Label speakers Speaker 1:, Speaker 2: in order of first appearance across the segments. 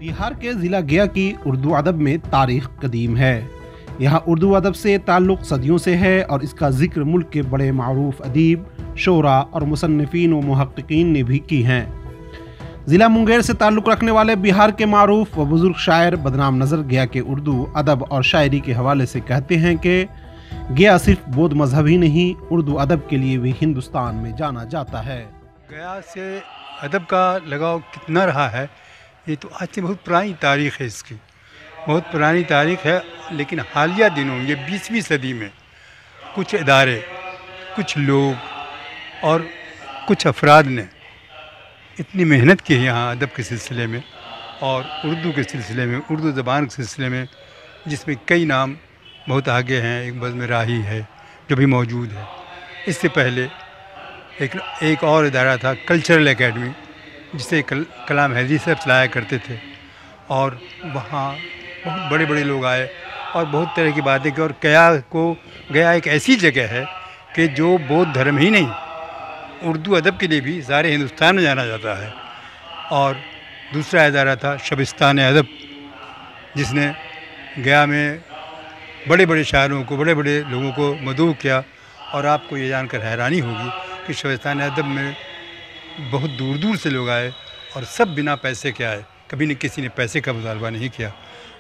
Speaker 1: बिहार के ज़िला गया की उर्दू अदब में तारीख कदीम है। यहाँ उर्दू अदब से ताल्लुक़ सदियों से है और इसका जिक्र मुल्क के बड़े मारूफ अदीब, शोरा और मुसन्निफ़ीन व मुहक्किकीन ने भी की हैं। ज़िला मुंगेर से ताल्लुक़ रखने वाले बिहार के मारूफ व बुज़ुर्ग शायर बदनाम नज़र गया के उर्दू अदब और शायरी के हवाले से कहते हैं कि गया सिर्फ बौद्ध मजहब ही नहीं, उर्दू अदब के लिए भी हिंदुस्तान में जाना जाता है।
Speaker 2: गया से अदब का लगाव कितना रहा है, ये तो आज से बहुत पुरानी तारीख़ है, इसकी बहुत पुरानी तारीख़ है। लेकिन हालिया दिनों ये 20वीं सदी में कुछ इदारे, कुछ लोग और कुछ अफराद ने इतनी मेहनत की है यहाँ अदब के सिलसिले में और उर्दू के सिलसिले में, उर्दू ज़बान के सिलसिले में, जिसमें कई नाम बहुत आगे हैं। एक बज़्म राही है जो भी मौजूद है। इससे पहले एक और इदारा था कल्चरल एकेडमी, जिसे कलाम हैदरी साहब चलाया करते थे और वहाँ बहुत बड़े बड़े लोग आए और बहुत तरह की बातें की। और गया एक ऐसी जगह है कि जो बौद्ध धर्म ही नहीं, उर्दू अदब के लिए भी सारे हिंदुस्तान में जाना जाता है। और दूसरा इदारा था शबिस्तान अदब, जिसने गया में बड़े बड़े शायरों को, बड़े बड़े लोगों को मदऊ किया। और आपको ये जानकर हैरानी होगी कि शबिस्तान अदब में बहुत दूर दूर से लोग आए और सब बिना पैसे के आए, कभी न किसी ने पैसे का मुतालबा नहीं किया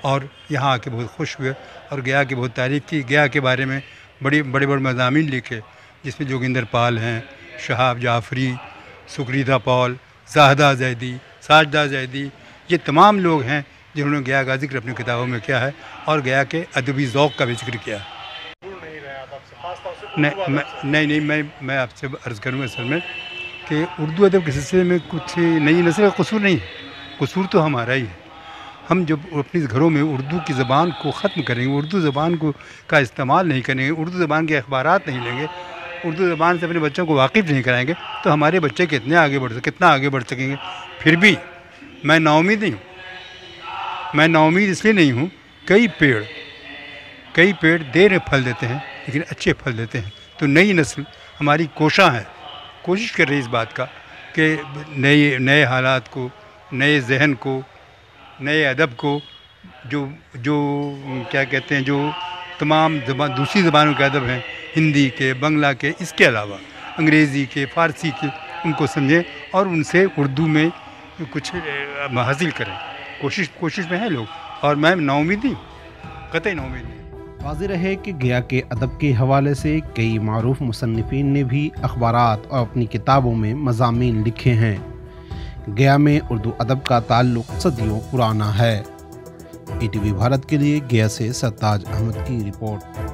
Speaker 2: और यहाँ आके बहुत खुश हुए और गया की बहुत तारीफ़ की। गया के बारे में बड़े बड़े मज़ामीन लिखे, जिसमें जोगिंदर पाल हैं, शहाब जाफरी, सुकरीदा पॉल, ज़ाहदा ज़ैदी, साजदा ज़ैदी, ये तमाम लोग हैं जिन्होंने गया का जिक्र अपनी किताबों में किया है और गया के अदबी ज़ौक़ का भी जिक्र किया है। नहीं, मैं आपसे अर्ज़ करूँगा असल में कि उर्दू अदब के सिलसिले में कुछ नई नस्ल का कसूर नहीं है, कसूर तो हमारा ही है। हम जब अपने घरों में उर्दू की ज़बान को ख़त्म करेंगे, उर्दू ज़बान का इस्तेमाल नहीं करेंगे, उर्दू ज़बान के अखबारात नहीं लेंगे, उर्दू ज़बान से अपने बच्चों को वाकिफ़ नहीं कराएंगे, तो हमारे बच्चे कितना आगे बढ़ सकेंगे। फिर भी मैं नाउम्मीद नहीं हूँ। मैं नाउम्मीद इसलिए नहीं हूँ, कई पेड़ देर में फल देते हैं लेकिन अच्छे फल देते हैं। तो नई नस्ल हमारी कोशिश कर रही है इस बात का कि नए हालात को, नए जहन को, नए अदब को, जो क्या कहते हैं, जो तमाम दूसरी ज़बानों के अदब हैं, हिंदी के, बंगला के, इसके अलावा अंग्रेज़ी के, फ़ारसी के, उनको समझें और उनसे उर्दू में कुछ हासिल करें। कोशिश में है लोग और मैं नाउम्मीद नहीं, कतई नाउम्मीद नहीं।
Speaker 1: वाज़ेह रहे कि गया के अदब के हवाले से कई मारूफ मुसन्निफ़ीन ने भी अखबारात और अपनी किताबों में मज़ामीन लिखे हैं। गया में उर्दू अदब का ताल्लुक़ सदियों पुराना है। ETV भारत के लिए गया से सरताज अहमद की रिपोर्ट।